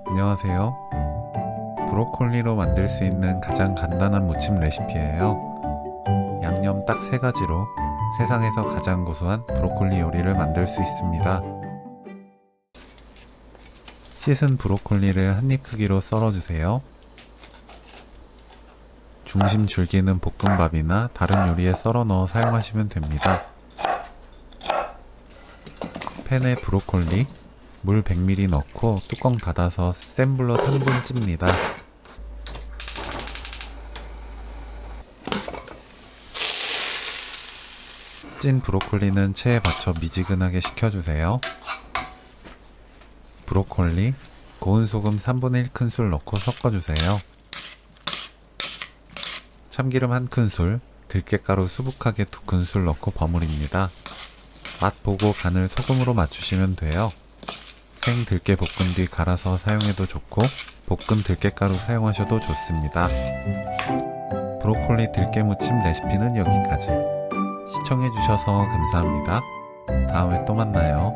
안녕하세요. 브로콜리로 만들 수 있는 가장 간단한 무침 레시피예요. 양념 딱 3가지로 세상에서 가장 고소한 브로콜리 요리를 만들 수 있습니다. 씻은 브로콜리를 한입 크기로 썰어주세요. 중심 줄기는 볶음밥이나 다른 요리에 썰어 넣어 사용하시면 됩니다. 팬에 브로콜리, 물 100ml 넣고 뚜껑 닫아서 센 불로 3분 찝니다. 찐 브로콜리는 체에 받쳐 미지근하게 식혀주세요. 브로콜리, 고운 소금 1/3 큰술 넣고 섞어주세요. 참기름 1큰술, 들깨가루 수북하게 2큰술 넣고 버무립니다. 맛 보고 간을 소금으로 맞추시면 돼요. 생 들깨 볶은 뒤 갈아서 사용해도 좋고 볶은 들깨가루 사용하셔도 좋습니다. 브로콜리 들깨무침 레시피는 여기까지. 시청해주셔서 감사합니다. 다음에 또 만나요.